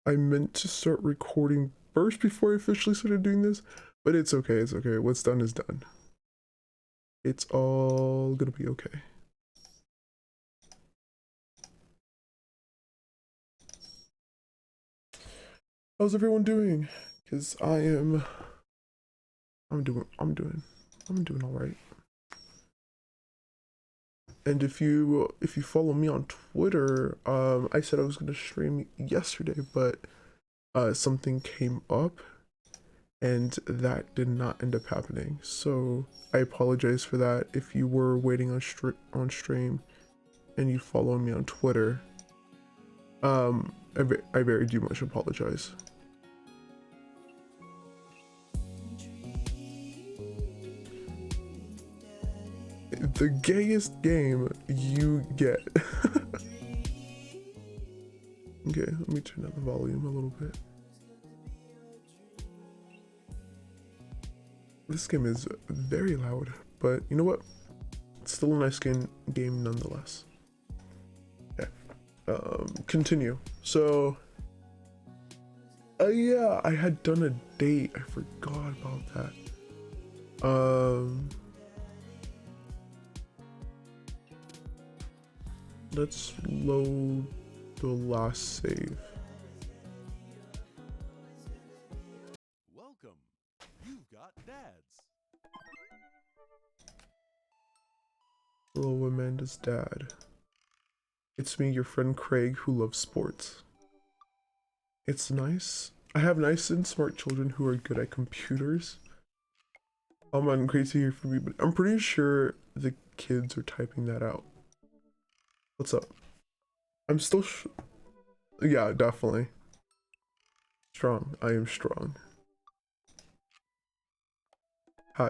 I meant to start recording first before I officially started doing this, but it's okay, it's okay. What's done is done. It's all gonna be okay. How's everyone doing? Because I'm doing all right. And if you follow me on Twitter, I said I was gonna stream yesterday, but something came up and that did not end up happening. So I apologize for that. If you were waiting on stream and you follow me on Twitter, I very do much apologize. The gayest game you get. Okay, let me turn up the volume a little bit. This game is very loud, but you know what? It's still a nice game nonetheless. Okay, continue. So, yeah, I had done a date. I forgot about that. Let's load the last save. Welcome. You've got dads. Hello, Amanda's dad. It's me, your friend Craig, who loves sports. It's nice. I have nice and smart children who are good at computers. I'm great to hear from you, but I'm pretty sure the kids are typing that out. What's up? I'm still yeah, definitely. Strong. I am strong.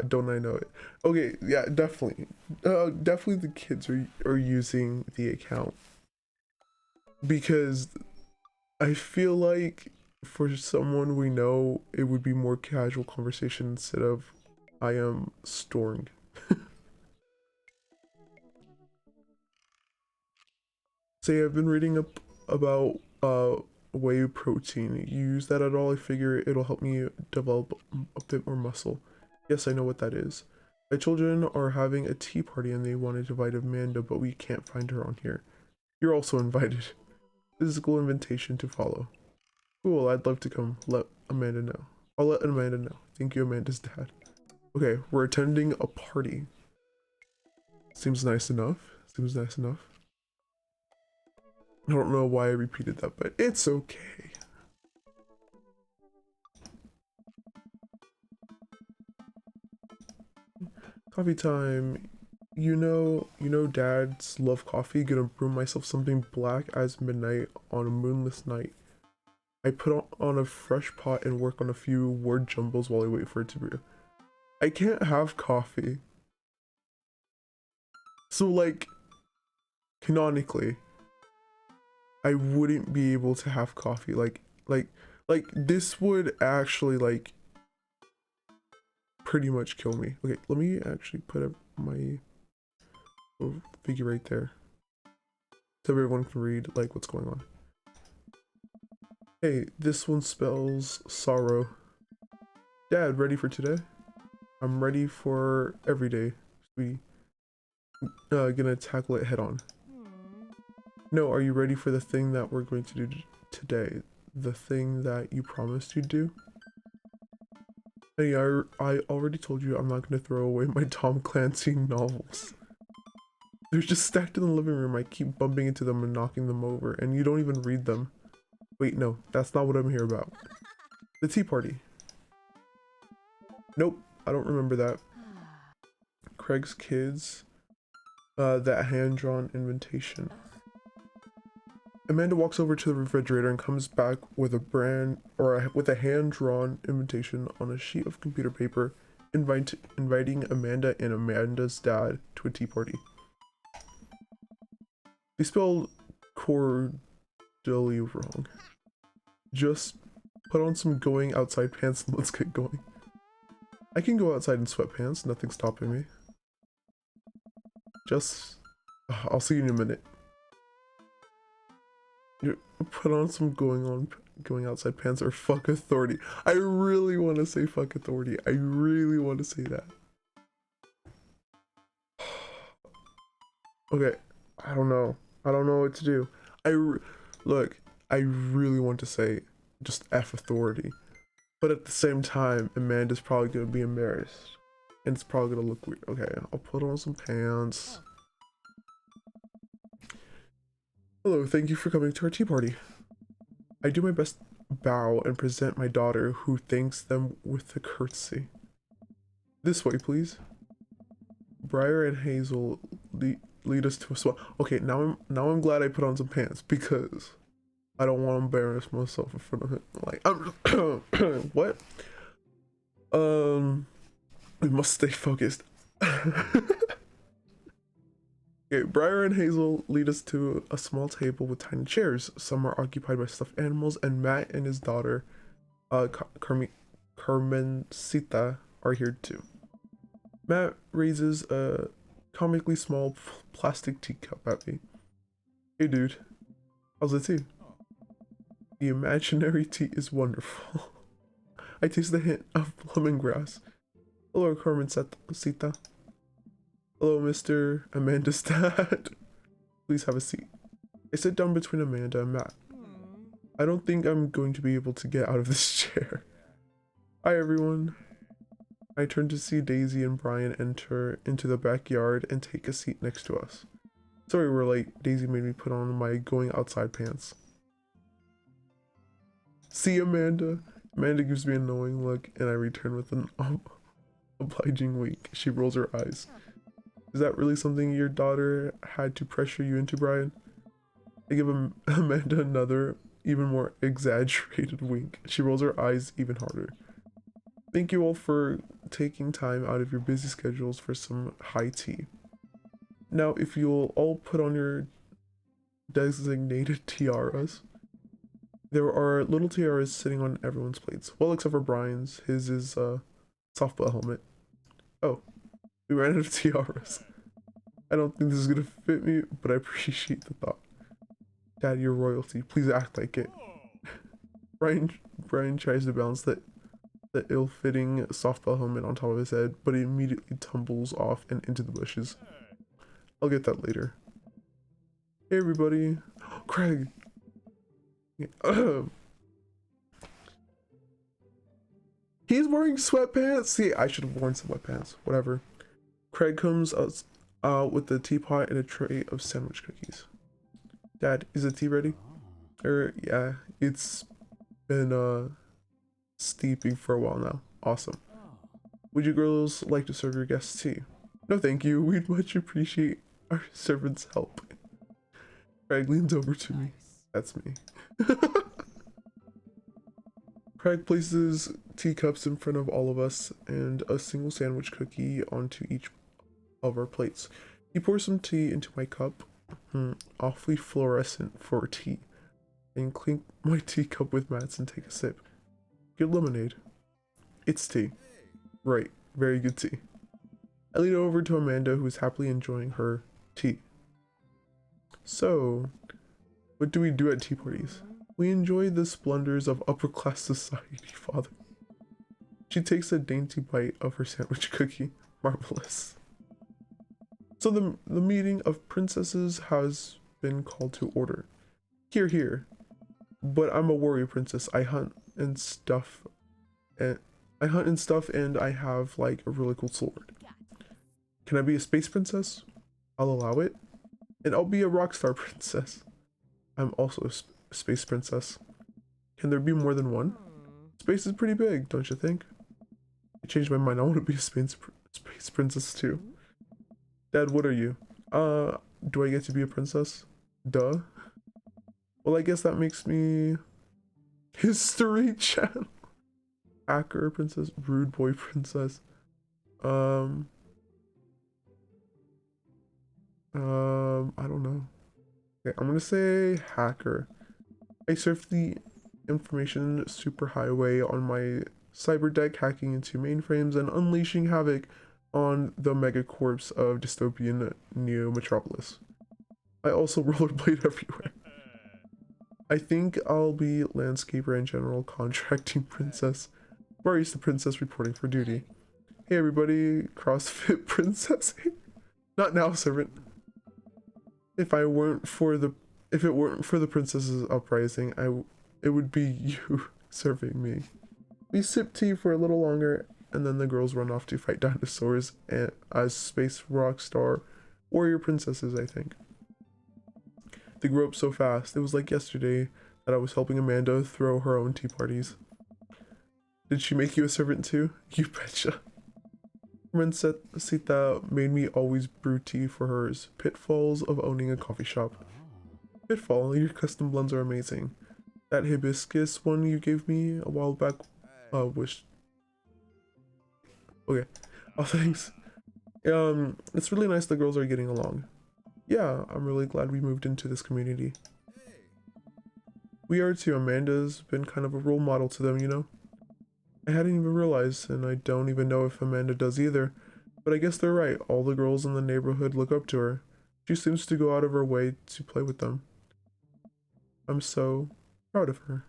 Don't I know it? Okay, yeah, definitely. Definitely the kids are using the account. Because I feel like for someone we know, it would be more casual conversation instead of I am storing. Say I've been reading up about whey protein. You use that at all? I figure it'll help me develop a bit more muscle. Yes, I know what that is. My children are having a tea party and they wanted to invite Amanda, but we can't find her on here. You're also invited. Physical invitation to follow. Cool, I'd love to come. Let Amanda know. I'll let Amanda know. Thank you, Amanda's dad. Okay, we're attending a party. Seems nice enough. Seems nice enough. I don't know why I repeated that, but it's okay. Coffee time. You know dads love coffee. Gonna brew myself something black as midnight on a moonless night. I put on a fresh pot and work on a few word jumbles while I wait for it to brew. I can't have coffee. So like, canonically, I wouldn't be able to have coffee. Like this would actually like pretty much kill me. Okay, let me actually put up my figure right there so everyone can read like what's going on. Hey, this one spells sorrow. Dad, ready for today? I'm ready for every day. We gonna tackle it head on. No, are you ready for the thing that we're going to do today? The thing that you promised you'd do? Hey, I already told you I'm not gonna throw away my Tom Clancy novels. They're just stacked in the living room. I keep bumping into them and knocking them over, and you don't even read them. Wait, no, that's not what I'm here about. The tea party. Nope, I don't remember that. Craig's kids. That hand-drawn invitation. Amanda walks over to the refrigerator and comes back with with a hand-drawn invitation on a sheet of computer paper, inviting Amanda and Amanda's dad to a tea party. They spelled cordially wrong. Just put on some going outside pants and let's get going. I can go outside in sweatpants, nothing's stopping me. I'll see you in a minute. put on some going outside pants or fuck authority. I really want to say fuck authority. I really want to say that. Okay, I don't know. I don't know what to do. Look, I really want to say just F authority. But at the same time, Amanda's probably going to be embarrassed. And it's probably going to look weird. Okay, I'll put on some pants. Hello, thank you for coming to our tea party. I do my best bow and present my daughter, who thanks them with a curtsy. This way, please. Briar and Hazel lead us to a spot. Okay, now I'm glad I put on some pants because I don't want to embarrass myself in front of him. Like, I'm what? We must stay focused. Okay, Briar and Hazel lead us to a small table with tiny chairs. Some are occupied by stuffed animals, and Matt and his daughter, Carmencita, are here too. Matt raises a comically small plastic teacup at me. Hey dude, how's the tea? The imaginary tea is wonderful. I taste the hint of lemongrass. Hello, Carmencita. Hello, Mr. Amanda's dad. Please have a seat. I sit down between Amanda and Matt. I don't think I'm going to be able to get out of this chair. Hi, everyone. I turn to see Daisy and Brian enter into the backyard and take a seat next to us. Sorry we're late. Daisy made me put on my going outside pants. See, Amanda? Amanda gives me a knowing look, and I return with an obliging wink. She rolls her eyes. Is that really something your daughter had to pressure you into, Brian? I give Amanda another, even more exaggerated wink. She rolls her eyes even harder. Thank you all for taking time out of your busy schedules for some high tea. Now, if you'll all put on your designated tiaras. There are little tiaras sitting on everyone's plates. Well, except for Brian's. His is a softball helmet. Oh. We ran out of tiaras. I don't think this is gonna fit me, but I appreciate the thought. Dad, you're royalty. Please act like it. Brian tries to balance the ill-fitting softball helmet on top of his head, but it immediately tumbles off and into the bushes. I'll get that later. Hey everybody. Craig. He's wearing sweatpants. See, I should have worn some sweatpants. Whatever. Craig comes out with the teapot and a tray of sandwich cookies. Dad, is the tea ready? Yeah, it's been steeping for a while now. Awesome. Would you girls like to serve your guests tea? No, thank you. We'd much appreciate our servants' help. Craig leans over to me. That's me. Craig places teacups in front of all of us and a single sandwich cookie onto each of our plates. He pours some tea into my cup, awfully fluorescent for tea, and clink my teacup with Matt's and take a sip. Good lemonade. It's tea. Right, very good tea. I lean over to Amanda, who is happily enjoying her tea. So, what do we do at tea parties? We enjoy the splendors of upper-class society, Father. She takes a dainty bite of her sandwich cookie. Marvelous. So the meeting of princesses has been called to order. Hear, hear. But I'm a warrior princess. I hunt and stuff, and I have like a really cool sword. Can I be a space princess? I'll allow it. And I'll be a rock star princess. I'm also a space princess. Can there be more than one? Space is pretty big, don't you think? I changed my mind. I want to be a space princess too. Dad, what are you? Do I get to be a princess? Duh. Well, I guess that makes me History Channel. Hacker princess, rude boy princess. I don't know. Okay, I'm gonna say hacker. I surf the information superhighway on my cyber deck, hacking into mainframes and unleashing havoc on the megacorps of dystopian Neo Metropolis. I also rollerblade everywhere. I think I'll be landscaper and general contracting princess. Barista princess reporting for duty. Hey everybody, CrossFit princess. Not now, servant. If it weren't for the princess's uprising, it would be you serving me. We sip tea for a little longer, and then the girls run off to fight dinosaurs and as space rock star warrior princesses, I think. They grew up so fast. It was like yesterday that I was helping Amanda throw her own tea parties. Did she make you a servant too? You betcha. Princesita made me always brew tea for hers. Pitfalls of owning a coffee shop. Pitfall, your custom blends are amazing. That hibiscus one you gave me a while back, wish. Okay. Oh, thanks. It's really nice the girls are getting along. Yeah, I'm really glad we moved into this community. We are too. Amanda's been kind of a role model to them, you know? I hadn't even realized, and I don't even know if Amanda does either, but I guess they're right. All the girls in the neighborhood look up to her. She seems to go out of her way to play with them. I'm so proud of her.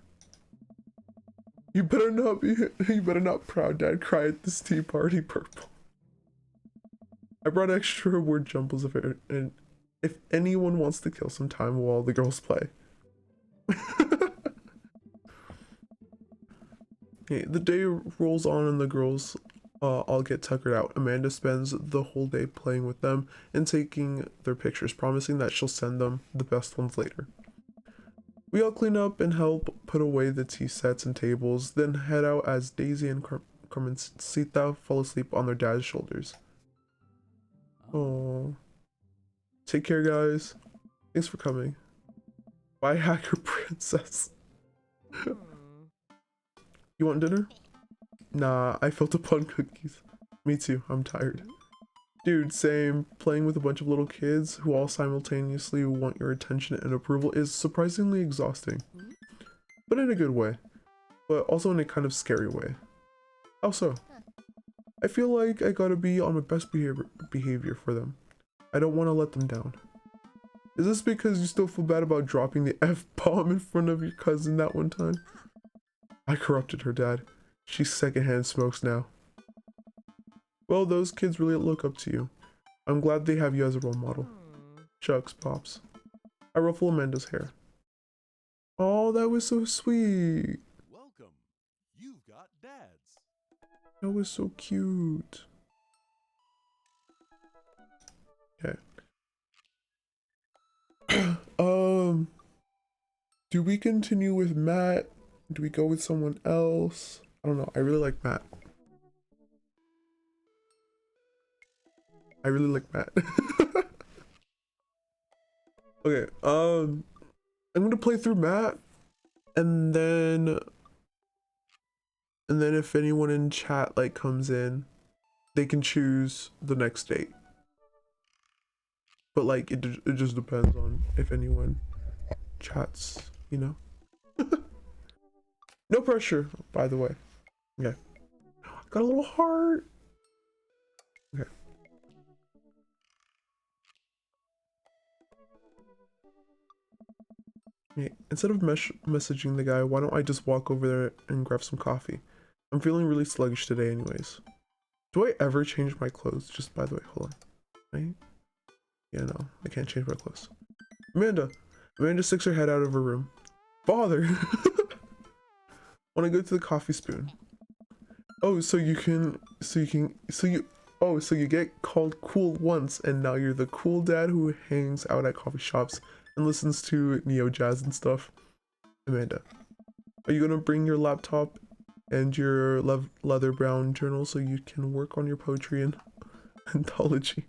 You better not proud dad cry at this tea party, Purple. I brought extra word jumbles of it, and if anyone wants to kill some time while the girls play. Okay, the day rolls on and the girls all get tuckered out. Amanda spends the whole day playing with them and taking their pictures, promising that she'll send them the best ones later. We all clean up and help put away the tea sets and tables, then head out as Daisy and Carmencita fall asleep on their dad's shoulders. Oh, take care, guys. Thanks for coming. Bye, Hacker Princess. You want dinner? Nah, I filled up on cookies. Me too, I'm tired. Dude, same. Playing with a bunch of little kids who all simultaneously want your attention and approval is surprisingly exhausting. But in a good way. But also in a kind of scary way. How so? I feel like I gotta be on my best behavior for them. I don't want to let them down. Is this because you still feel bad about dropping the F-bomb in front of your cousin that one time? I corrupted her, Dad. She's secondhand smokes now. Well, those kids really look up to you. I'm glad they have you as a role model. Shucks, Pops. I ruffle Amanda's hair. Oh, that was so sweet. Welcome. You've got dads. That was so cute. Okay. Do we continue with Matt? Do we go with someone else? I don't know. I really like Matt. Okay, I'm gonna play through Matt, and then if anyone in chat like comes in, they can choose the next date. But like it just depends on if anyone chats, you know. No pressure, by the way. Okay. Got a little heart. Okay. Okay. Instead of messaging the guy, why don't I just walk over there and grab some coffee? I'm feeling really sluggish today anyways. Do I ever change my clothes? Just by the way, hold on. Right? Yeah, no, I can't change my clothes. Amanda sticks her head out of her room. Father! Want to go to the coffee spoon? Oh, so you get called cool once, and now you're the cool dad who hangs out at coffee shops and listens to neo jazz and stuff. Amanda, are you gonna bring your laptop and your leather brown journal so you can work on your poetry and anthology?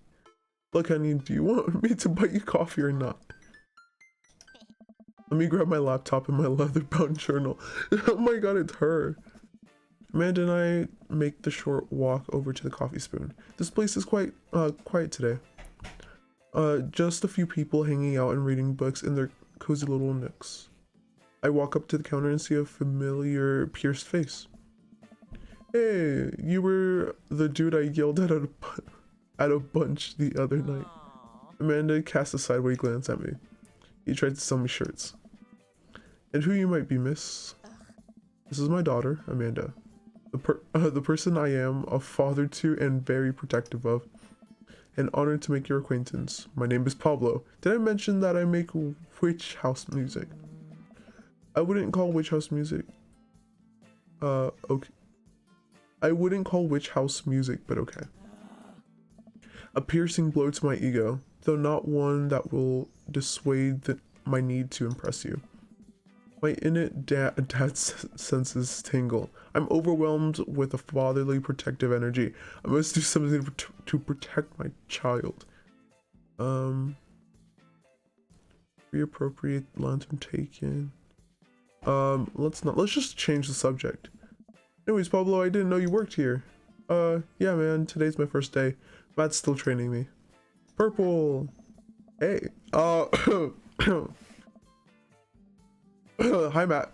Look, honey, do you want me to buy you coffee or not? Let me grab my laptop and my leather-bound journal. Oh my god, it's her. Amanda and I make the short walk over to the coffee spoon. This place is quite quiet today. Just a few people hanging out and reading books in their cozy little nooks. I walk up to the counter and see a familiar pierced face. Hey, you were the dude I yelled at a bunch the other night. Amanda casts a sideways glance at me. He tried to sell me shirts. And who you might be, miss? This is my daughter, Amanda. The person I am a father to and very protective of. An honor to make your acquaintance. My name is Pablo. Did I mention that I make witch house music? I wouldn't call witch house music. Okay. I wouldn't call witch house music, but okay. A piercing blow to my ego, though not one that will dissuade my need to impress you. My innate dad senses tingle. I'm overwhelmed with a fatherly protective energy. I must do something to protect my child. Reappropriate lantern taken. Let's just change the subject. Anyways, Pablo, I didn't know you worked here. Yeah, man, today's my first day. Matt's still training me. Purple. Hey. Hi, Matt.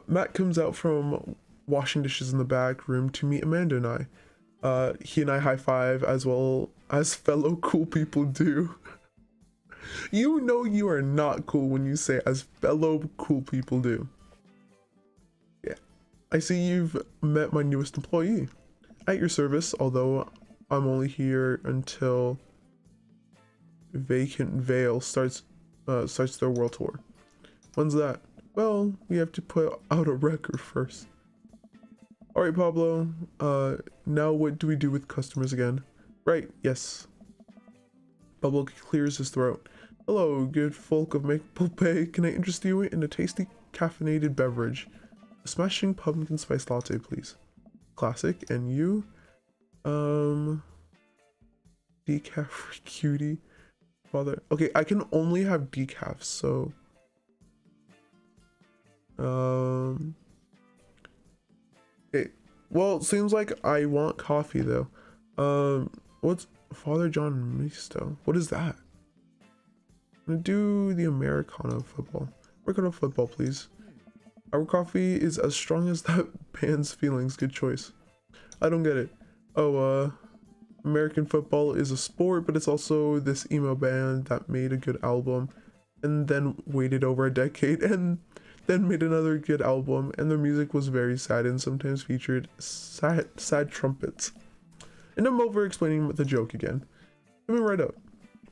Matt comes out from washing dishes in the back room to meet Amanda and I. He and I high five as well as fellow cool people do. You know you are not cool when you say as fellow cool people do. Yeah. I see you've met my newest employee. At your service, although I'm only here until Vacant Veil starts their world tour. When's that? Well, we have to put out a record first. Alright, Pablo, now what do we do with customers again? Right, yes. Pablo clears his throat. Hello, good folk of Maple Bay. Can I interest you in a tasty caffeinated beverage? A smashing pumpkin spice latte, please. Classic. And you? Decaf for cutie. Father. Okay, I can only have decaf, so... Okay. Well, it seems like I want coffee, though. What's Father John Misto? What is that? I'm gonna do the Americano football, please. Our coffee is as strong as that band's feelings. Good choice. I don't get it. Oh, American football is a sport, but it's also this emo band that made a good album and then waited over a decade and then made another good album, and their music was very sad and sometimes featured sad trumpets. And I'm over explaining the joke again. Coming right up.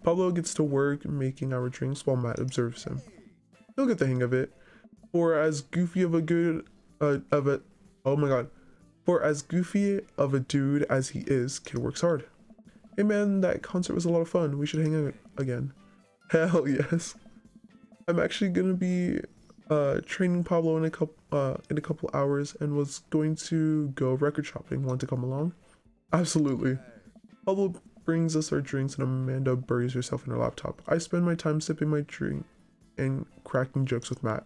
Pablo gets to work making our drinks while Matt observes him. He'll get the hang of it. For as goofy of a dude as he is, kid works hard. Hey man, that concert was a lot of fun. We should hang out again. Hell yes. I'm actually gonna be training Pablo in a couple hours and was going to go record shopping. Want to come along? Absolutely. Pablo brings us our drinks and Amanda buries herself in her laptop. I spend my time sipping my drink and cracking jokes with Matt.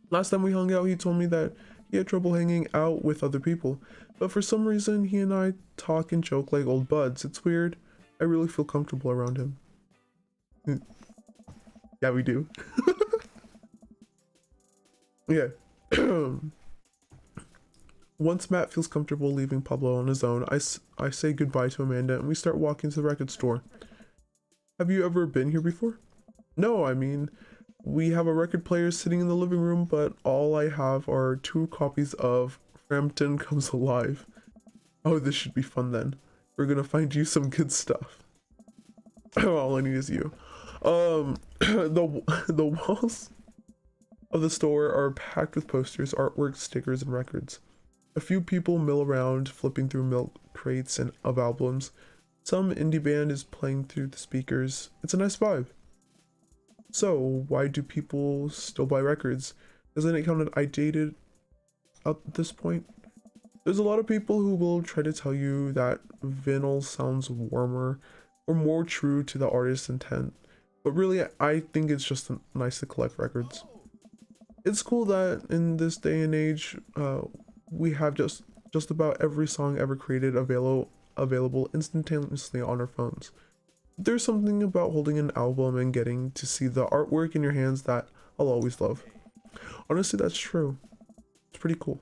Last time we hung out, he told me that he had trouble hanging out with other people, but for some reason he and I talk and joke like old buds. It's weird. I really feel comfortable around him. Yeah, we do. Yeah. Once Matt feels comfortable leaving Pablo on his own, I say goodbye to Amanda and we start walking to the record store. Have you ever been here before? No, I mean, we have a record player sitting in the living room, but all I have are 2 copies of Frampton Comes Alive. Oh, this should be fun then. We're gonna find you some good stuff. All I need is you. The walls of the store are packed with posters, artwork, stickers, and records. A few people mill around, flipping through milk crates and of albums. Some indie band is playing through the speakers. It's a nice vibe. So, why do people still buy records? Doesn't it count outdated at this point? There's a lot of people who will try to tell you that vinyl sounds warmer or more true to the artist's intent, but really I think it's just nice to collect records. It's cool that in this day and age, we have just about every song ever created available instantaneously on our phones. There's something about holding an album and getting to see the artwork in your hands that I'll always love. Honestly, that's true. It's pretty cool.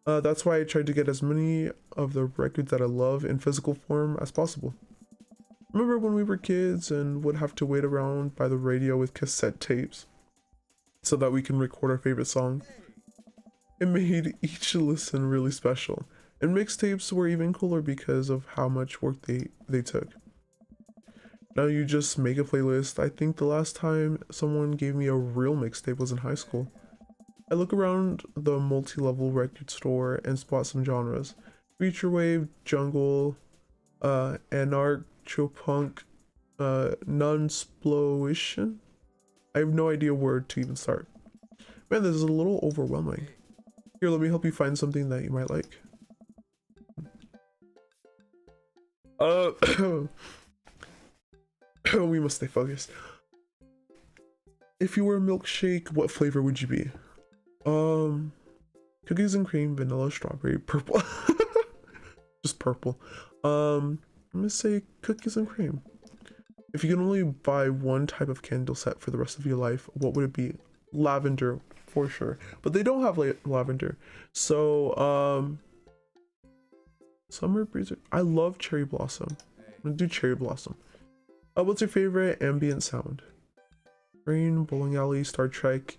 That's why I tried to get as many of the records that I love in physical form as possible. Remember when we were kids and would have to wait around by the radio with cassette tapes? so that we can record our favorite song. It made each listen really special, and mixtapes were even cooler because of how much work they took. Now you just make a playlist. I think the last time someone gave me a real mixtape was in high school. I look around the multi-level record store and spot some genres. Future wave, jungle, anarcho-punk, nunsploition? I have no idea where to even start. Man, this is a little overwhelming. Here, let me help you find something that you might like. We must stay focused. If you were a milkshake, what flavor would you be? Cookies and cream, vanilla, strawberry, purple. Just purple. I'm gonna say cookies and cream. If you can only buy one type of candle set for the rest of your life, what would it be? Lavender, for sure. But they don't have lavender. So, summer breeze. I love cherry blossom. I'm gonna do cherry blossom. What's your favorite ambient sound? Rain, bowling alley, Star Trek,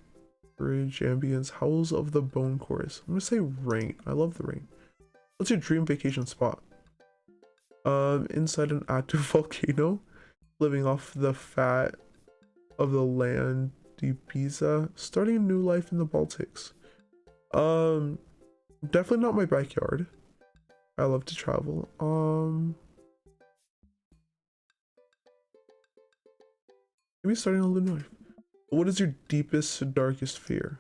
bridge, ambience, howls of the bone chorus. I'm gonna say rain. I love the rain. What's your dream vacation spot? Inside an active volcano, living off the fat of the land Ibiza, starting a new life in the Baltics. Definitely not my backyard. I love to travel. Maybe starting a new life. What is your deepest, darkest fear?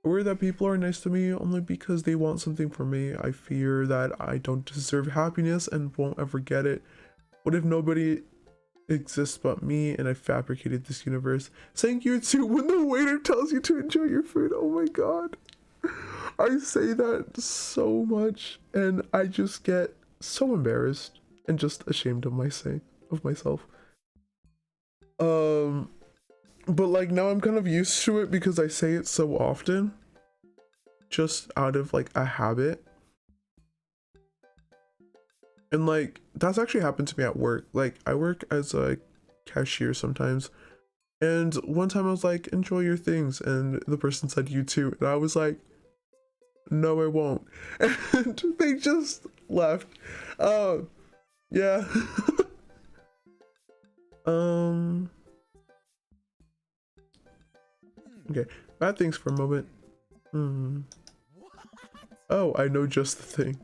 I worry that people are nice to me only because they want something from me. I fear that I don't deserve happiness and won't ever get it. What if nobody exists but me and I fabricated this universe? Thank you too when the waiter tells you to enjoy your food. Oh my god. I say that so much and I just get so embarrassed and just ashamed of myself. But like now I'm kind of used to it because I say it so often, just out of like a habit. And like that's actually happened to me at work. Like I work as a cashier sometimes, and one time I was like, enjoy your things, and the person said you too, and I was like, no I won't. And they just left. Yeah. Okay, bad things for a moment. Oh, I know just the thing.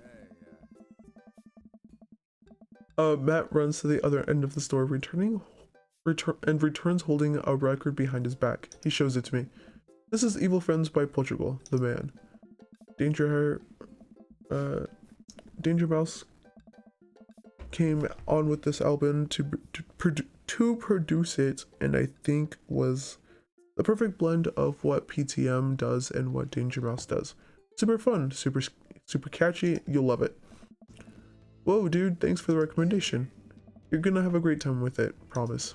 Matt runs to the other end of the store, returns holding a record behind his back. He shows it to me. This is Evil Friends by Portugal, the band. Danger Mouse came on with this album to produce it, and I think was the perfect blend of what PTM does and what Danger Mouse does. Super fun, super catchy, you'll love it. Whoa dude, thanks for the recommendation. You're gonna have a great time with it, promise.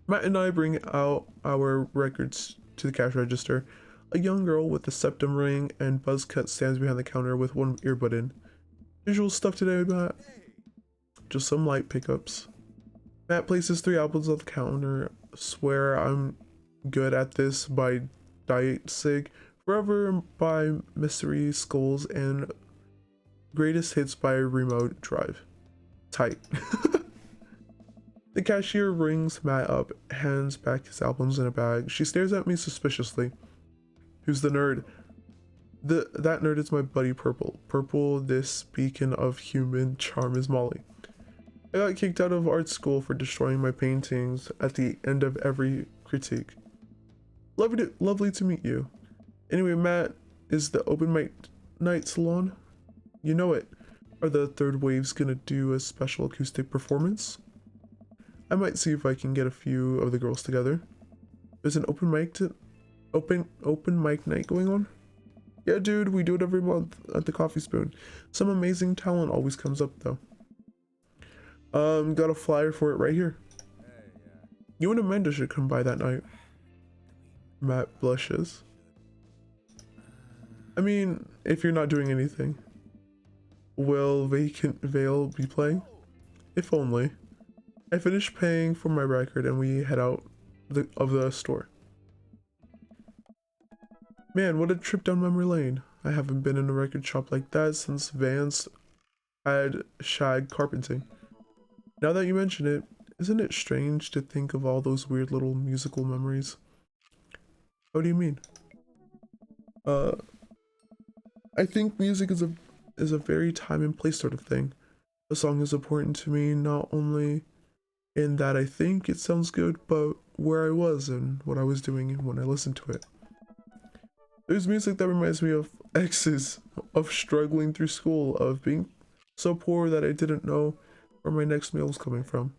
Matt and I bring out our records to the cash register. A young girl with a septum ring and buzz cut stands behind the counter with one earbud in. Usual stuff today, Matt. Just some light pickups. Matt places 3 albums on the counter. Swear I'm good at this by Diet Sig, Forever by Mystery Skulls, and Greatest Hits by Remote Drive. Tight. The cashier rings Matt up, hands back his albums in a bag. She stares at me suspiciously. Who's the nerd? That nerd is my buddy Purple. Purple, this beacon of human charm, is Molly. I got kicked out of art school for destroying my paintings at the end of every critique. Lovely to meet you. Anyway, Matt, is the open mic night salon? You know it. Are the Third Waves gonna do a special acoustic performance? I might see if I can get a few of the girls together. There's an open mic night going on? Yeah, dude, we do it every month at the Coffee Spoon. Some amazing talent always comes up though. Got a flyer for it right here. You and Amanda should come by that night. Matt blushes. I mean, if you're not doing anything. Will Vacant Veil be playing? If only. I finished paying for my record and we head out of the store. Man, what a trip down memory lane. I haven't been in a record shop like that since Vance had shag carpeting. Now that you mention it, isn't it strange to think of all those weird little musical memories? What do you mean? Uh, I think music is a very time and place sort of thing. A song is important to me not only in that I think it sounds good, but where I was and what I was doing when I listened to it. There's music that reminds me of exes, of struggling through school, of being so poor that I didn't know where my next meal was coming from.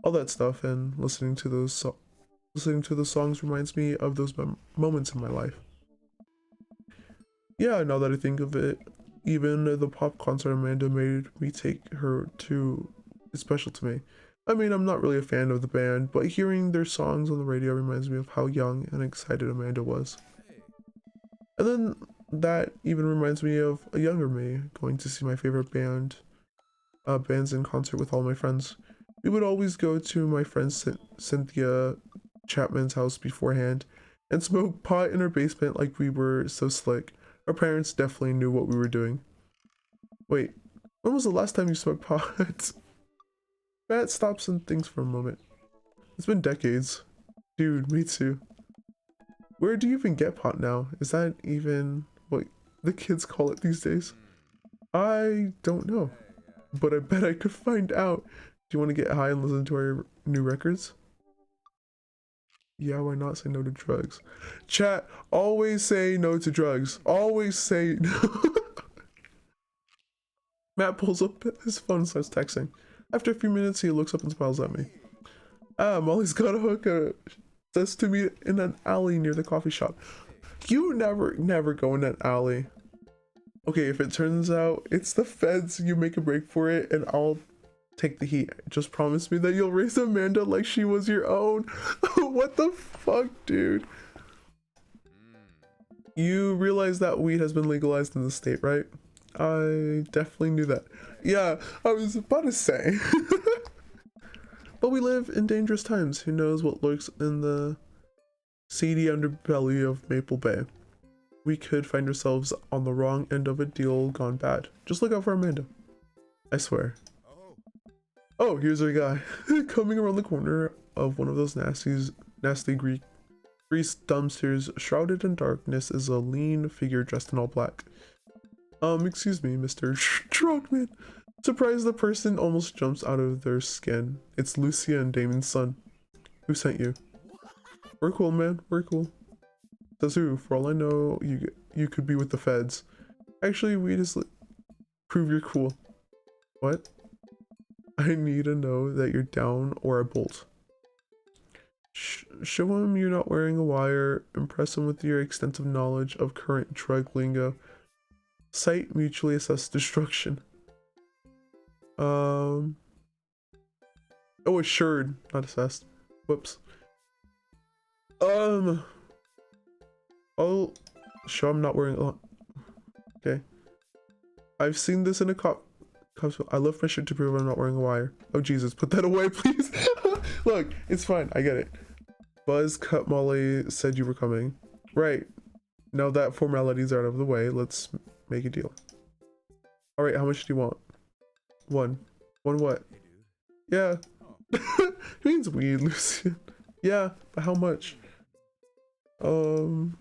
All that stuff, and listening to the songs reminds me of those moments in my life. Yeah, now that I think of it, even the pop concert Amanda made me take her to is special to me. I mean, I'm not really a fan of the band, but hearing their songs on the radio reminds me of how young and excited Amanda was. And then that even reminds me of a younger me going to see my favorite bands in concert with all my friends. We would always go to my friend Cynthia Chapman's house beforehand and smoke pot in her basement like we were so slick. Our parents definitely knew what we were doing. Wait, when was the last time you smoked pot? Matt stops and thinks for a moment. It's been decades. Dude, me too. Where do you even get pot now? Is that even what the kids call it these days? I don't know, but I bet I could find out. Do you want to get high and listen to our new records? Yeah, why not say no to drugs? Chat, always say no to drugs. Always say no. Matt pulls up his phone and starts texting. After a few minutes, he looks up and smiles at me. Ah, Molly's got a hookah. Says to meet in an alley near the coffee shop. You never go in that alley. Okay, if it turns out it's the feds, you make a break for it and I'll take the heat. Just promise me that you'll raise Amanda like she was your own. What the fuck, dude? You realize that weed has been legalized in the state, right? I definitely knew that. Yeah, I was about to say. But we live in dangerous times. Who knows what lurks in the seedy underbelly of Maple Bay? We could find ourselves on the wrong end of a deal gone bad. Just look out for Amanda. I swear. Oh, here's our guy. Coming around the corner of one of those nasty grease dumpsters shrouded in darkness is a lean figure dressed in all black. Excuse me, Mr. Truckman. Surprised the person almost jumps out of their skin. It's Lucia and Damon's son. Who sent you? We're cool, man. We're cool. Says who? For all I know, you could be with the feds. Actually, we just prove you're cool. What? I need to know that you're down or a bolt. Show him you're not wearing a wire. Impress him with your extensive knowledge of current drug lingo. Cite mutually assessed destruction. Oh, assured, not assessed. Whoops. I'll show I'm not wearing a. Okay. I've seen this in a cop. I left my shirt to prove I'm not wearing a wire. Oh Jesus, put that away, please. Look, it's fine. I get it. Buzz cut Molly said you were coming. Right. Now that formalities are out of the way, let's make a deal. All right, how much do you want? One what? Yeah. It means weed, Lucian. Yeah, but how much? One.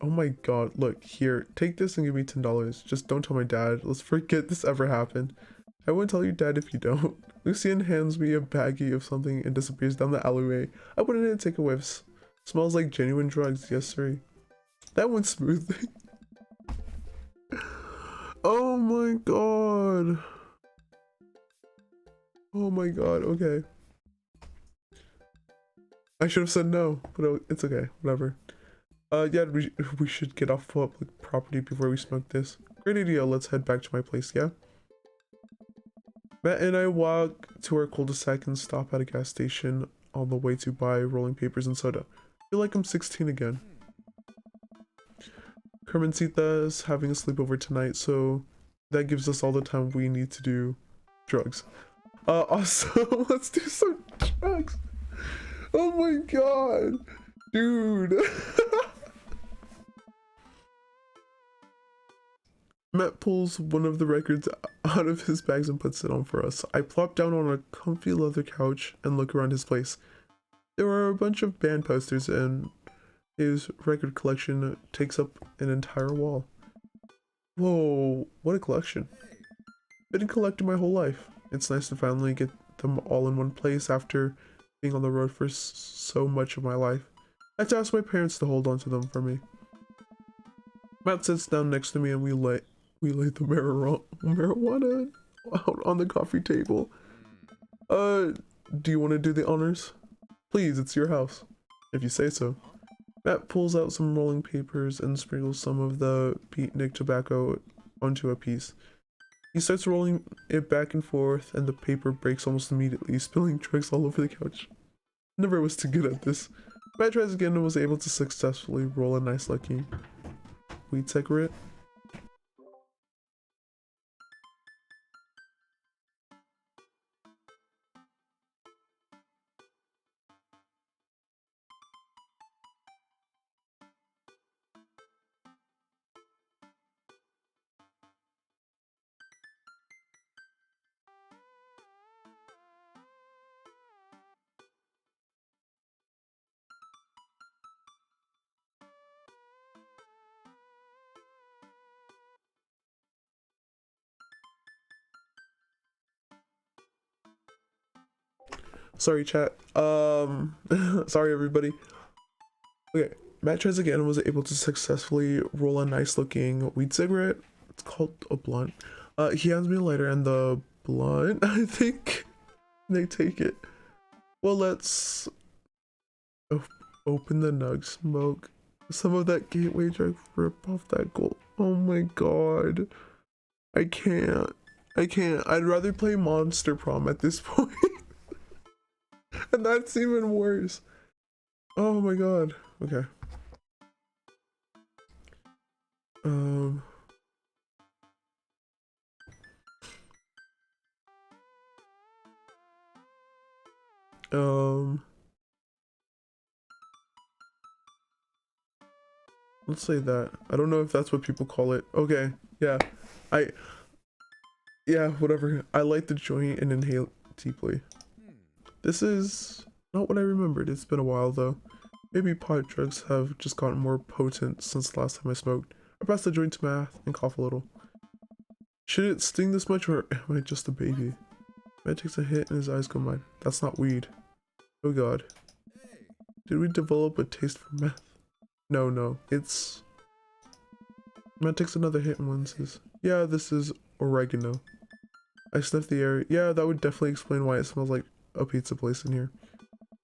Oh my god, look, here, take this and give me $10. Just don't tell my dad. Let's forget this ever happened. I won't tell your dad if you don't. Lucian hands me a baggie of something and disappears down the alleyway. I put it in and take a whiff. Smells like genuine drugs, yes sir. That went smoothly. Oh my god. Oh my god, okay. I should have said no, but it's okay, whatever. Yeah, we should get off public property before we smoke this. Great idea, let's head back to my place, yeah? Matt and I walk to our cul-de-sac and stop at a gas station on the way to buy rolling papers and soda. I feel like I'm 16 again. Carmencita's having a sleepover tonight, so that gives us all the time we need to do drugs. Also, let's do some drugs. Oh my god. Dude. Matt pulls one of the records out of his bags and puts it on for us. I plop down on a comfy leather couch and look around his place. There are a bunch of band posters and his record collection takes up an entire wall. Whoa, what a collection. Been collecting my whole life. It's nice to finally get them all in one place after being on the road for so much of my life. I had to ask my parents to hold on to them for me. Matt sits down next to me and we lay the marijuana out on the coffee table. Do you want to do the honors? Please, it's your house. If you say so. Matt pulls out some rolling papers and sprinkles some of the beatnik tobacco onto a piece. He starts rolling it back and forth and the paper breaks almost immediately, spilling drugs all over the couch. Never was too good at this. Matt tries again and was able to successfully roll a nice looking weed cigarette. Sorry chat. Sorry everybody. Okay, Matt tries again and was able to successfully roll a nice looking weed cigarette. It's called a blunt. He hands me a lighter and the blunt, I think they take it. Well, let's open the nug, smoke some of that gateway drug, rip off that gold. Oh my god. I can't. I'd rather play Monster Prom at this point. And that's even worse. Oh my god. Okay. Let's say that. I don't know if that's what people call it. Okay. Yeah. Yeah, whatever. I light the joint and inhale deeply. This is not what I remembered. It's been a while though. Maybe pot drugs have just gotten more potent since the last time I smoked. I pass the joint to Matt and cough a little. Should it sting this much or am I just a baby? Matt takes a hit and his eyes go wide. That's not weed. Oh god. Did we develop a taste for meth? No, it's... Matt takes another hit and winces. Yeah, this is oregano. I sniff the air. Yeah, that would definitely explain why it smells like a pizza place in here.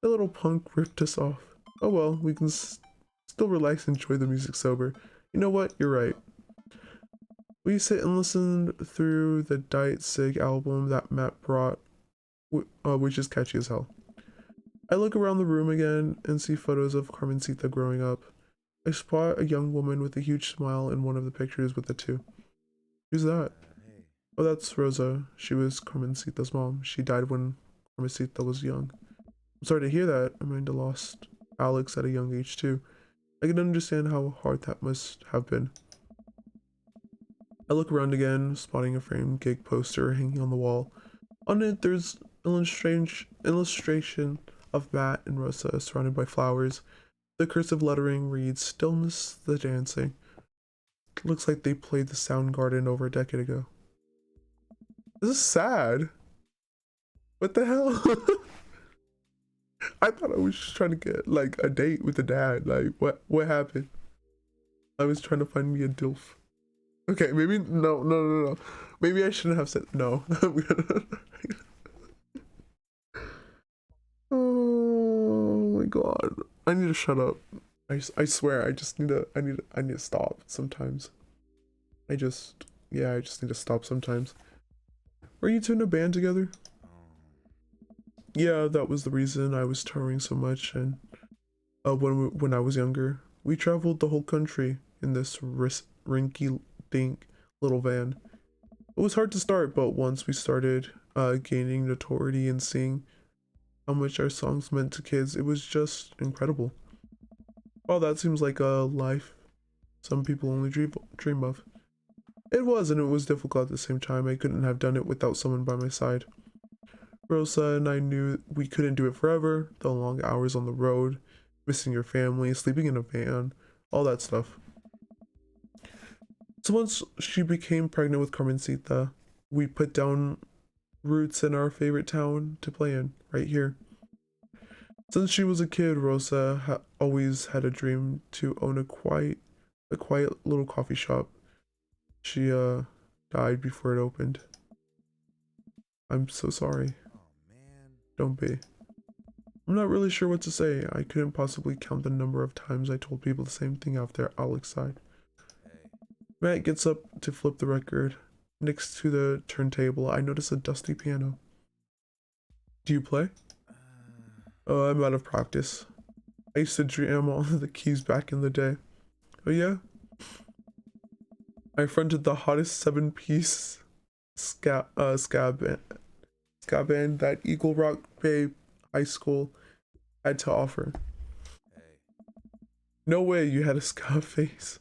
The little punk ripped us off. Oh well, we can still relax and enjoy the music sober. You know what? You're right. We sit and listen through the Diet Sig album that Matt brought, which is catchy as hell. I look around the room again and see photos of Carmencita growing up. I spot a young woman with a huge smile in one of the pictures with the two. Who's that? Oh, that's Rosa. She was Carmencita's mom. She died when Carmencita was young. I'm sorry to hear that. Amanda lost Alex at a young age too. I can understand how hard that must have been. I look around again, spotting a framed gig poster hanging on the wall. On it, there's illustration of Matt and Rosa surrounded by flowers. The cursive lettering reads, "Stillness the Dancing." It looks like they played the Soundgarden over a decade ago. This is sad. What the hell? I thought I was just trying to get like a date with the dad. Like what happened? I was trying to find me a DILF. Okay, maybe no. Maybe I shouldn't have said no. Oh my god. I need to shut up. I swear I need to stop sometimes. I just need to stop sometimes. Were you two in a band together? Yeah, that was the reason I was touring so much, and when I was younger, we traveled the whole country in this rinky-dink little van. It was hard to start, but once we started gaining notoriety and seeing how much our songs meant to kids, it was just incredible. Well, that seems like a life some people only dream of. It was, and it was difficult at the same time. I couldn't have done it without someone by my side. Rosa and I knew we couldn't do it forever. The long hours on the road, missing your family, sleeping in a van, all that stuff. So once she became pregnant with Carmencita, we put down roots in our favorite town to play in, right here. Since she was a kid, Rosa always had a dream to own a quiet little coffee shop. She died before it opened. I'm so sorry. Oh, man. Don't be. I'm not really sure what to say. I couldn't possibly count the number of times I told people the same thing after Alex died. Hey. Matt gets up to flip the record. Next to the turntable, I notice a dusty piano. Do you play? Oh, I'm out of practice. I used to jam on the keys back in the day. Oh yeah? I fronted the hottest 7-piece ska band that Eagle Rock Bay High School had to offer. Hey. No way you had a ska phase.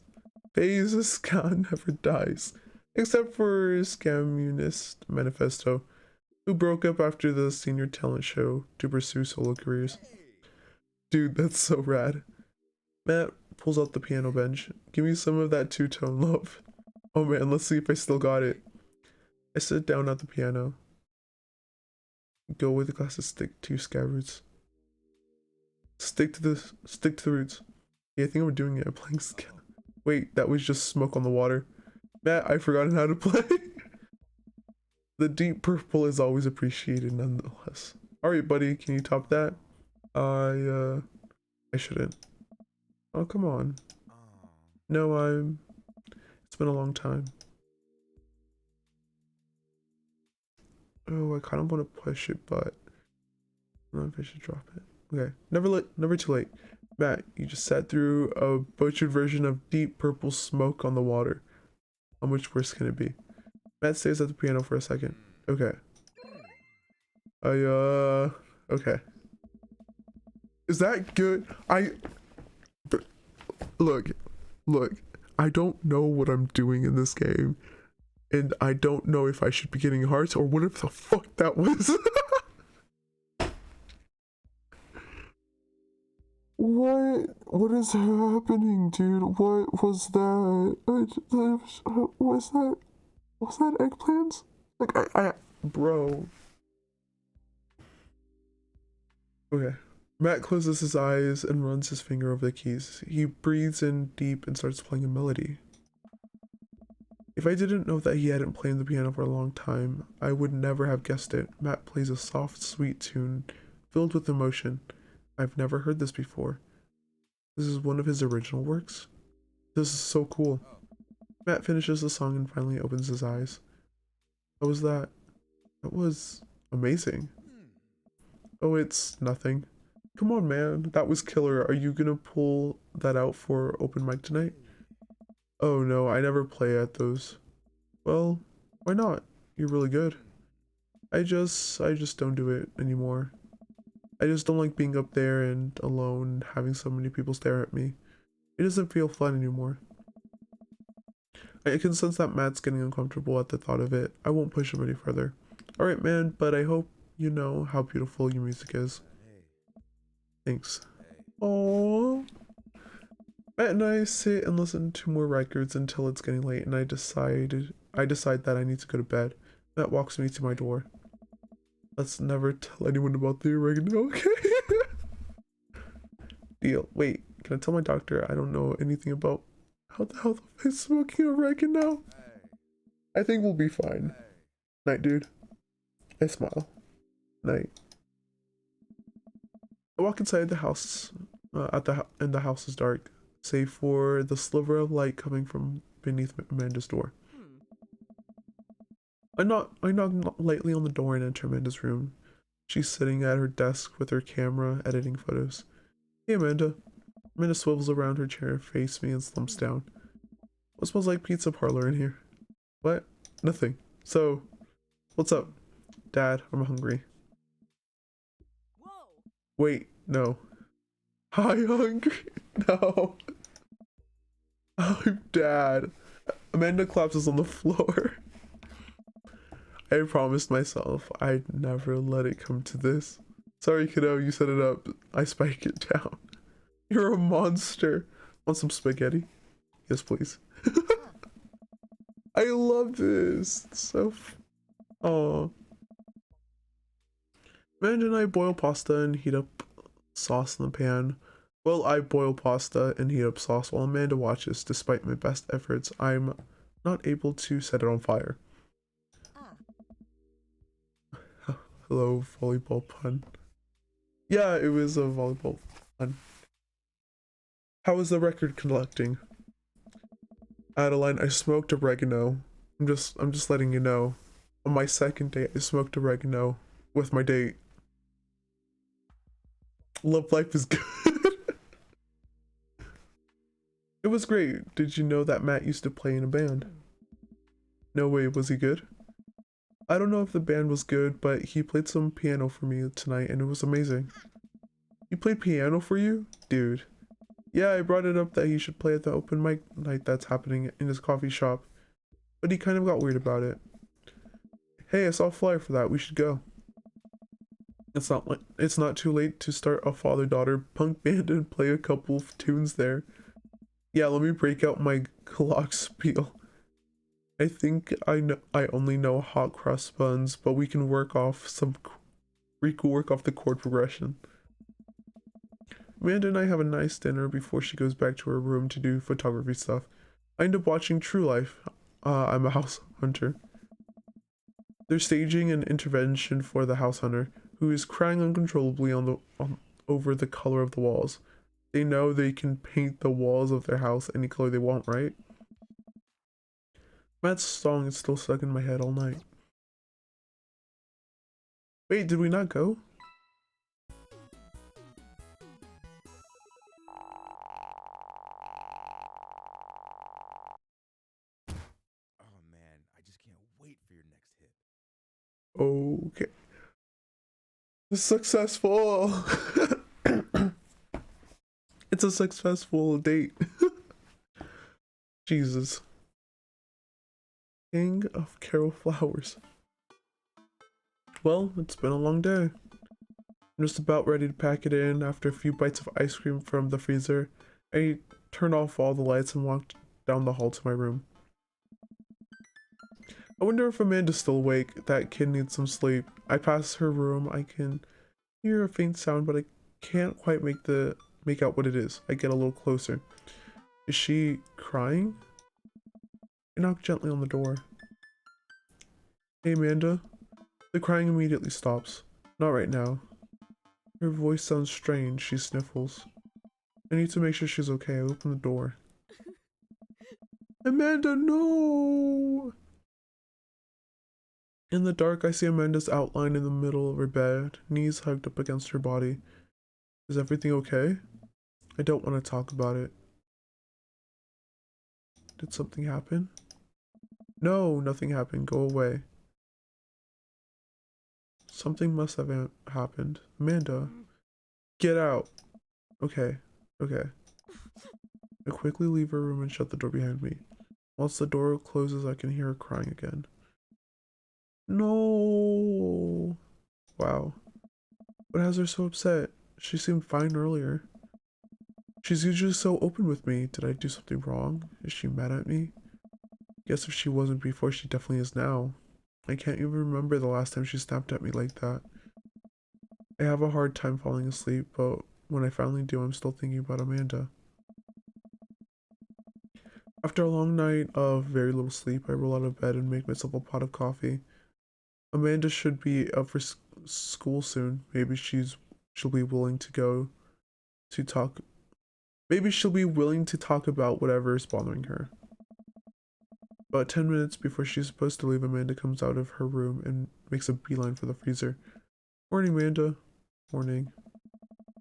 Phase of ska never dies. Except for Scamunist Manifesto, who broke up after the senior talent show to pursue solo careers. Hey. Dude, that's so rad. Matt pulls out the piano bench. Give me some of that two-tone love. Oh man, let's see if I still got it. I sit down at the piano. Go with the classic stick to scabbards. Stick to the roots. Yeah, I think I'm doing it. I'm playing ska. Wait, that was just smoke on the water. Matt, I've forgotten how to play. The deep purple is always appreciated nonetheless. Alright, buddy, can you top that? I shouldn't. Oh, come on. Oh. No, it's been a long time. Oh, I kind of want to push it, but I don't know if I should drop it. Okay, never too late. Matt, you just sat through a butchered version of Deep Purple Smoke on the Water. How much worse can it be? Matt stays at the piano for a second. Okay. Okay. Is that good? Look, I don't know what I'm doing in this game. And I don't know if I should be getting hearts or what if the fuck that was. What is happening, dude? What was that? Was that eggplants? Like, bro. Okay. Matt closes his eyes and runs his finger over the keys. He breathes in deep and starts playing a melody. If I didn't know that he hadn't played the piano for a long time, I would never have guessed it. Matt plays a soft, sweet tune filled with emotion. I've never heard this before. This is one of his original works? This is so cool. Matt finishes the song and finally opens his eyes. What was that? That was amazing. Oh, it's nothing. Come on, man. That was killer. Are you gonna pull that out for open mic tonight? Oh no, I never play at those. Well, why not? You're really good. I just don't do it anymore. I just don't like being up there and alone, having so many people stare at me. It doesn't feel fun anymore. I can sense that Matt's getting uncomfortable at the thought of it. I won't push him any further. Alright, man, but I hope you know how beautiful your music is. Thanks. Aww. Matt and I sit and listen to more records until it's getting late and I decide that I need to go to bed. Matt walks me to my door. Let's never tell anyone about the oregano, okay? Deal. Wait, can I tell my doctor I don't know anything about how the hell am I smoking oregano? I think we'll be fine. Night, dude. I smile. Night. I walk inside the house, and the house is dark, save for the sliver of light coming from beneath Amanda's door. I knock lightly on the door and enter Amanda's room. She's sitting at her desk with her camera, editing photos. Hey, Amanda. Amanda swivels around her chair, faces me, and slumps down. What smells like pizza parlor in here? What? Nothing. So, what's up? Dad, I'm hungry. Whoa! Wait, no. Hi, hungry. No. I'm dad. Amanda collapses on the floor. I promised myself I'd never let it come to this. Sorry, kiddo, you set it up. I spike it down. You're a monster. Want some spaghetti? Yes, please. I love this. It's so. Oh. Amanda and I boil pasta and heat up sauce in the pan. Well, I boil pasta and heat up sauce while Amanda watches. Despite my best efforts, I'm not able to set it on fire. Hello, volleyball pun. Yeah, it was a volleyball pun. How is the record collecting? Adeline, I smoked oregano. I'm just letting you know. On my second date, I smoked oregano with my date. Love life is good. It was great. Did you know that Matt used to play in a band? No way, was he good? I don't know if the band was good, but he played some piano for me tonight and it was amazing. He played piano for you? Dude. Yeah, I brought it up that he should play at the open mic night that's happening in his coffee shop, but he kind of got weird about it. Hey, I saw a flyer for that. We should go. It's not too late to start a father-daughter punk band and play a couple of tunes there. Yeah, let me break out my glockenspiel. I think I only know hot cross buns, but we can work off the chord progression. Amanda and I have a nice dinner before she goes back to her room to do photography stuff. I end up watching True Life. I'm a house hunter. They're staging an intervention for the house hunter, who is crying uncontrollably over the color of the walls. They know they can paint the walls of their house any color they want, right? Matt's song is still stuck in my head all night. Wait, did we not go? Oh man, I just can't wait for your next hit. Okay. Successful. It's a successful date. Jesus. King of Carol Flowers. Well, it's been a long day. I'm just about ready to pack it in after a few bites of ice cream from the freezer. I turned off all the lights and walked down the hall to my room. I wonder if Amanda's still awake. That kid needs some sleep. I pass her room. I can hear a faint sound, but I can't quite make out what it is. I get a little closer. Is she crying? I knock gently on the door. Hey, Amanda. The crying immediately stops. Not right now. Her voice sounds strange. She sniffles. I need to make sure she's okay. I open the door. Amanda, no! In the dark, I see Amanda's outline in the middle of her bed, knees hugged up against her body. Is everything okay? I don't want to talk about it. Did something happen? No, nothing happened. Go away. Something must have happened. Amanda, get out. Okay, okay. I quickly leave her room and shut the door behind me. Once the door closes, I can hear her crying again. No. Wow. What has her so upset? She seemed fine earlier. She's usually so open with me. Did I do something wrong? Is she mad at me? Guess if she wasn't before, she definitely is now. I can't even remember the last time she snapped at me like that. I have a hard time falling asleep, but when I finally do, I'm still thinking about Amanda. After a long night of very little sleep, I roll out of bed and make myself a pot of coffee. Amanda should be up for school soon. Maybe she'll be willing to go to talk. Maybe she'll be willing to talk about whatever is bothering her. About 10 minutes before she's supposed to leave, Amanda comes out of her room and makes a beeline for the freezer. Morning, Amanda. Morning.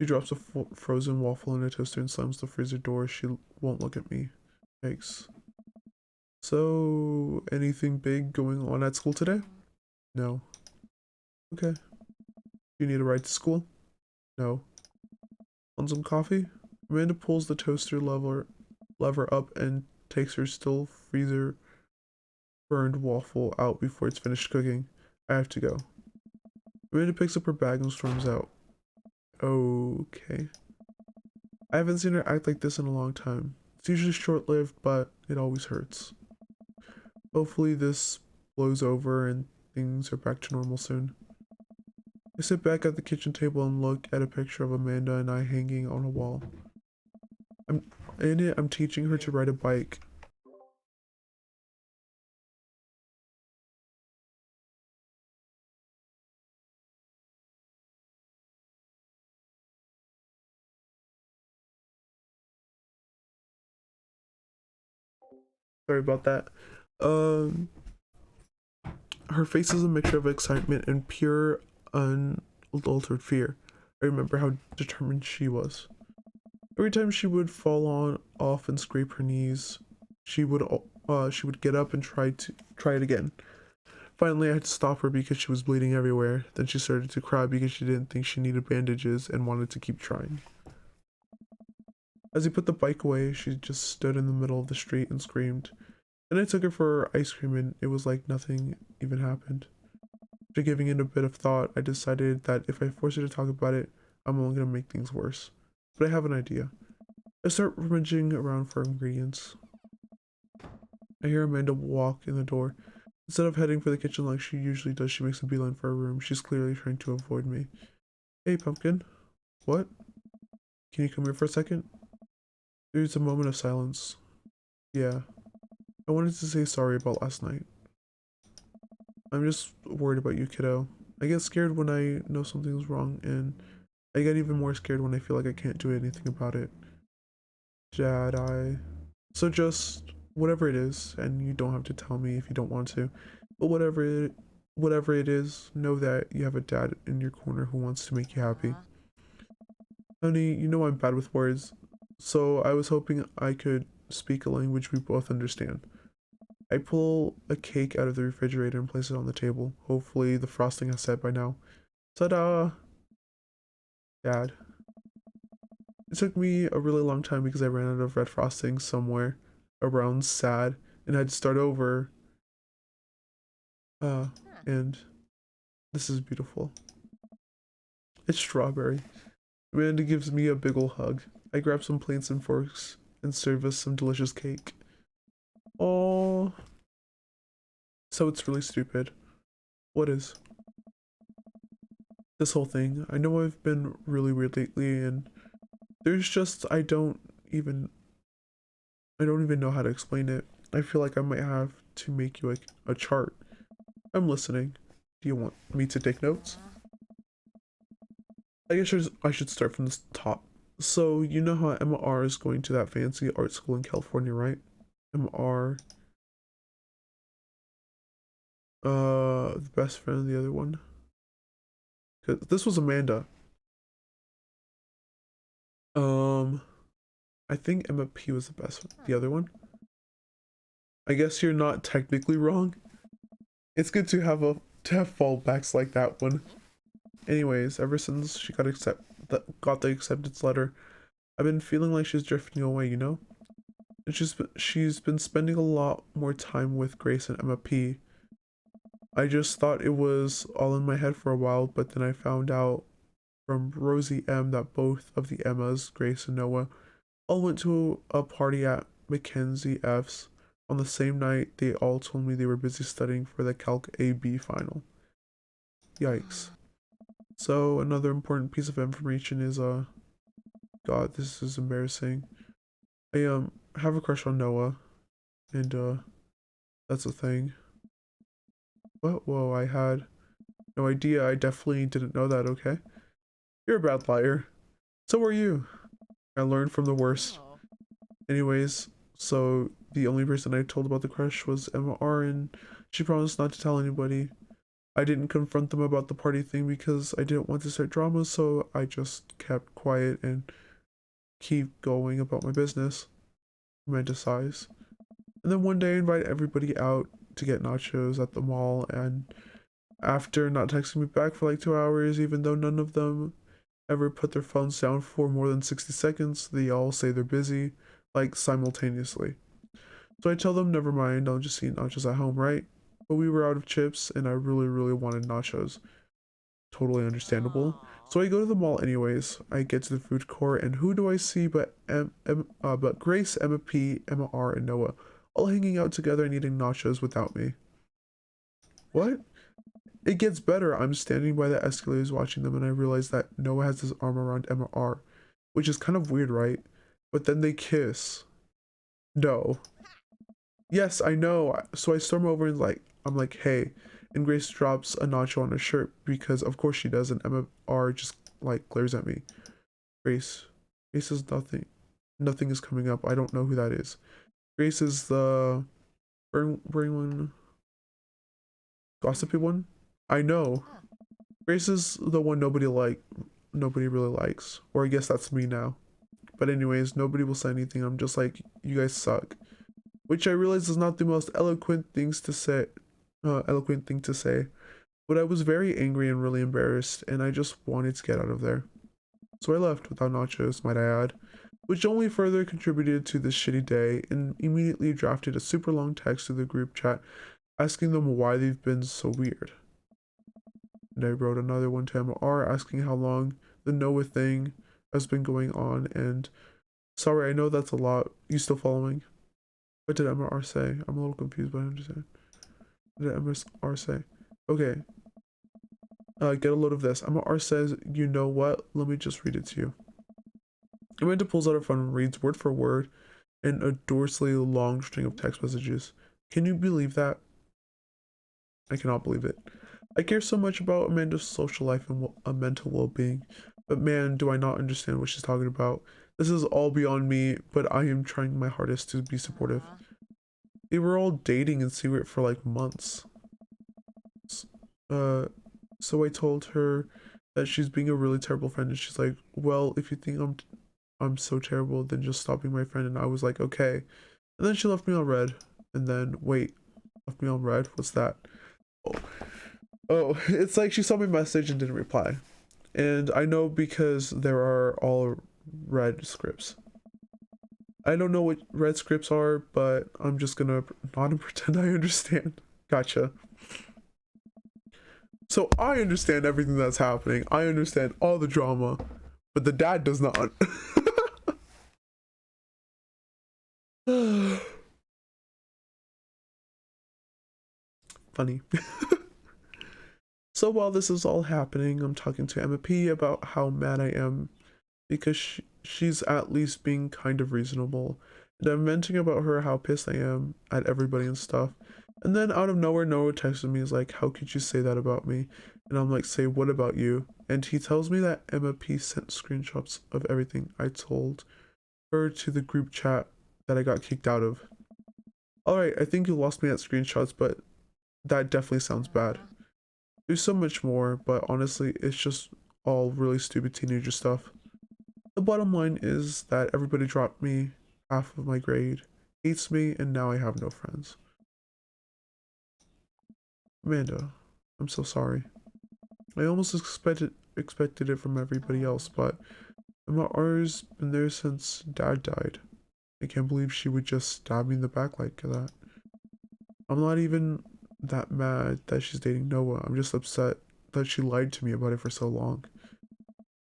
She drops a frozen waffle in a toaster and slams the freezer door. She won't look at me. Thanks. So, anything big going on at school today? No. Okay. You need a ride to school? No. Want some coffee? Amanda pulls the toaster lever up and takes her still freezer burned waffle out before it's finished cooking. I have to go. Amanda picks up her bag and storms out. Okay. I haven't seen her act like this in a long time. It's usually short-lived, but it always hurts. Hopefully this blows over and things are back to normal soon. I sit back at the kitchen table and look at a picture of Amanda and I hanging on a wall. I'm teaching her to ride a bike. Sorry about that. Um, Her face is a mixture of excitement and pure, unaltered fear. I remember how determined she was. Every time she would fall off and scrape her knees, she would get up and try it again. Finally, I had to stop her because she was bleeding everywhere. Then she started to cry because she didn't think she needed bandages and wanted to keep trying. As he put the bike away, she just stood in the middle of the street and screamed. Then I took her for ice cream and it was like nothing even happened. After giving it a bit of thought, I decided that if I force her to talk about it, I'm only going to make things worse. But I have an idea. I start rummaging around for ingredients. I hear Amanda walk in the door. Instead of heading for the kitchen like she usually does, she makes a beeline for her room. She's clearly trying to avoid me. Hey, Pumpkin. What? Can you come here for a second? There's a moment of silence. Yeah. I wanted to say sorry about last night. I'm just worried about you, kiddo. I get scared when I know something's wrong, and I get even more scared when I feel like I can't do anything about it. Dad, So just whatever it is, and you don't have to tell me if you don't want to, but whatever it is, know that you have a dad in your corner who wants to make you happy. Honey, you know I'm bad with words, so I was hoping I could speak a language we both understand. I pull a cake out of the refrigerator and place it on the table. Hopefully the frosting has set by now. Ta-da! Dad. It took me a really long time because I ran out of red frosting somewhere around sad and had to start over. And this is beautiful. It's strawberry. Amanda gives me a big ol' hug. I grab some plates and forks and serve us some delicious cake. Oh, so it's really stupid. What is? This whole thing. I know I've been really weird lately and there's just I don't even know how to explain it. I feel like I might have to make you a chart. I'm listening. Do you want me to take notes? I guess I should start from the top. So you know how Emma R is going to that fancy art school in California, right? Emma R, the best friend of the other one. 'Cause this was Amanda. I think Emma P was the best one. The other one. I guess you're not technically wrong. It's good to have fallbacks like that one. Anyways, ever since she got the acceptance letter, I've been feeling like she's drifting away, you know? And she's been spending a lot more time with Grace and Emma P. I just thought it was all in my head for a while, but then I found out from Rosie M that both of the Emmas, Grace and Noah, all went to a party at Mackenzie F's. On the same night, they all told me they were busy studying for the Calc AB final. Yikes. So another important piece of information is God, this is embarrassing. I have a crush on Noah, and that's a thing. What? Whoa, I had no idea. I definitely didn't know that, okay? You're a bad liar. So are you. I learned from the worst. Anyways, so the only person I told about the crush was Emma R, and she promised not to tell anybody. I didn't confront them about the party thing because I didn't want to start drama, so I just kept quiet and keep going about my business. Amanda sighs. And then one day I invite everybody out to get nachos at the mall, and after not texting me back for like 2 hours, even though none of them ever put their phones down for more than 60 seconds, they all say they're busy, like simultaneously. So I tell them, never mind, I'll just eat nachos at home, right? But we were out of chips and I really, really wanted nachos. Totally understandable. So I go to the mall anyways. I get to the food court and who do I see but Grace, Emma P, Emma R, and Noah, all hanging out together and eating nachos without me. What? It gets better. I'm standing by the escalators watching them and I realize that Noah has his arm around Emma R, which is kind of weird, right? But then they kiss. No. Yes, I know. So I storm over and I'm like, hey. And Grace drops a nacho on her shirt because of course she does, and Emma R just like glares at me. Grace. Grace says nothing. Nothing is coming up. I don't know who that is. Grace is the wearing one. Gossipy one? I know. Grace is the one nobody really likes. Or I guess that's me now. But anyways, nobody will say anything. I'm just like, you guys suck. Which I realize is not the most eloquent thing to say. But I was very angry and really embarrassed, and I just wanted to get out of there. So I left without nachos, might I add, which only further contributed to this shitty day, and immediately drafted a super long text to the group chat asking them why they've been so weird. And I wrote another one to MR asking how long the Noah thing has been going on, and sorry, I know that's a lot. You still following? What did MR say? I'm a little confused, but I understand. What did MR say? Okay. Get a load of this. MR says, you know what? Let me just read it to you. Amanda pulls out her phone and reads word for word an adorably long string of text messages. Can you believe that? I cannot believe it. I care so much about Amanda's social life and mental well-being, but man, do I not understand what she's talking about. This is all beyond me, but I am trying my hardest to be supportive. They were all dating in secret for like months. So I told her that she's being a really terrible friend, and she's like, well, if you think I'm so terrible, then just stop being my friend. And I was like, okay. And then she left me on red. And then wait, left me on red? What's that? Oh, it's like she saw my message and didn't reply. And I know because there are all red scripts. I don't know what red scripts are, but I'm just gonna not pretend I understand. Gotcha. So I understand everything that's happening. I understand all the drama, but the dad does not. Funny. So while this is all happening, I'm talking to Emma P about how mad I am because she's at least being kind of reasonable. And I'm venting about her how pissed I am at everybody and stuff. And then out of nowhere, Noah texted me, is like, how could you say that about me? And I'm like, say what about you? And he tells me that Emma P sent screenshots of everything I told her to the group chat that I got kicked out of. Alright, I think you lost me at screenshots, but that definitely sounds bad. There's so much more, but honestly, it's just all really stupid teenager stuff. The bottom line is that everybody dropped me half of my grade, hates me, and now I have no friends. Amanda, I'm so sorry. I almost expected it from everybody else, but Emma R's been there since Dad died. I can't believe she would just stab me in the back like that. I'm not even that mad that she's dating Noah. I'm just upset that she lied to me about it for so long.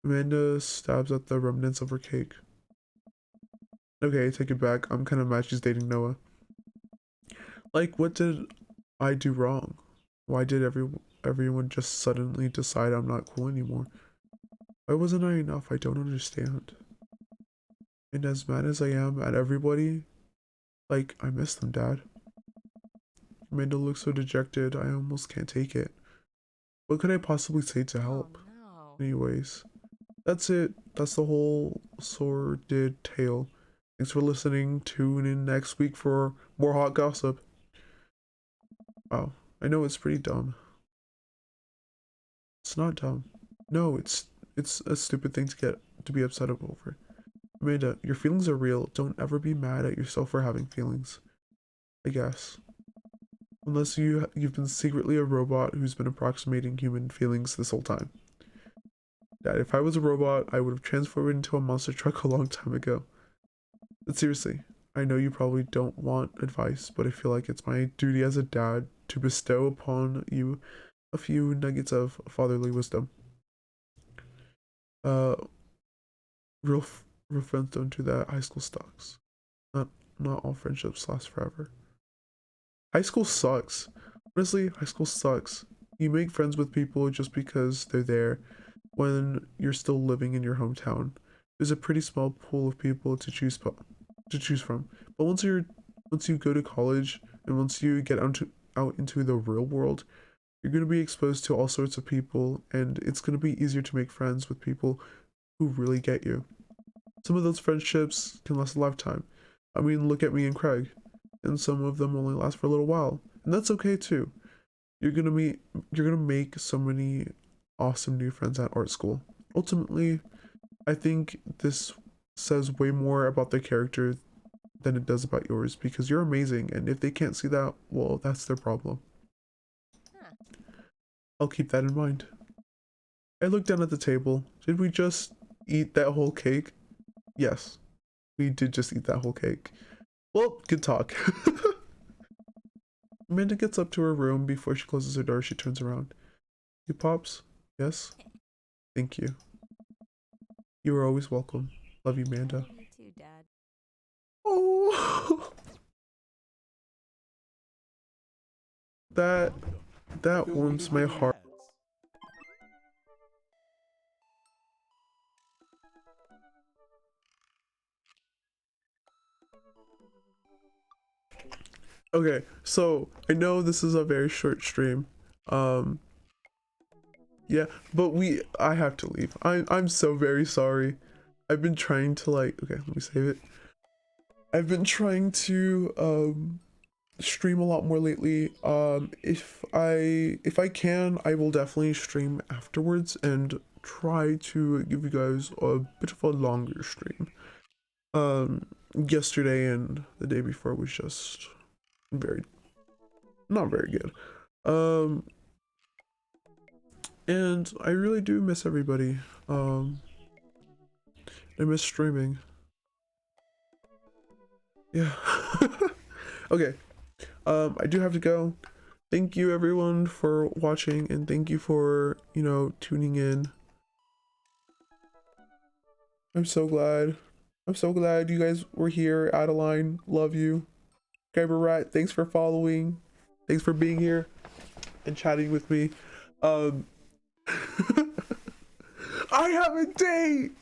Amanda stabs at the remnants of her cake. Okay, I take it back. I'm kind of mad she's dating Noah. Like, what did I do wrong? Why did everyone just suddenly decide I'm not cool anymore? Why wasn't I enough? I don't understand. And as mad as I am at everybody, like, I miss them, Dad. Amanda looks so dejected, I almost can't take it. What could I possibly say to help? Oh, no. Anyways, that's it. That's the whole sordid tale. Thanks for listening. Tune in next week for more hot gossip. Wow, I know it's pretty dumb. It's not dumb. No, it's a stupid thing to be upset over. Amanda, your feelings are real. Don't ever be mad at yourself for having feelings. I guess. Unless you've been secretly a robot who's been approximating human feelings this whole time. Dad, if I was a robot, I would have transformed into a monster truck a long time ago. But seriously, I know you probably don't want advice, but I feel like it's my duty as a dad to bestow upon you a few nuggets of fatherly wisdom. Uh, real friends don't do that. High school sucks. Not all friendships last forever. High school sucks. Honestly, high school sucks. You make friends with people just because they're there when you're still living in your hometown. There's a pretty small pool of people to choose from. But once you go to college and once you get out into the real world, you're going to be exposed to all sorts of people, and it's going to be easier to make friends with people who really get you. Some of those friendships can last a lifetime. I mean, look at me and Craig. And some of them only last for a little while. And that's okay too. You're gonna make so many awesome new friends at art school. Ultimately, I think this says way more about their character than it does about yours, because you're amazing, and if they can't see that, well, that's their problem. I'll keep that in mind. I looked down at the table. Did we just eat that whole cake? Yes, we did just eat that whole cake. Well, good talk. Amanda gets up to her room. Before she closes her door, she turns around. You Pops? Yes? Thank you. You are always welcome. Love you, Amanda. You too, Dad. Oh, that warms my heart. Okay, so I know this is a very short stream. Yeah, but I have to leave. I'm so very sorry. I've been trying to okay, let me save it. I've been trying to stream a lot more lately. If I can, I will definitely stream afterwards and try to give you guys a bit of a longer stream. Yesterday and the day before was just not very good. And I really do miss everybody. I miss streaming. Yeah. Okay. I do have to go. Thank you everyone for watching, and thank you for, tuning in. I'm so glad you guys were here. Adeline, love you. Gaber Rat, thanks for following. Thanks for being here and chatting with me. I have a date!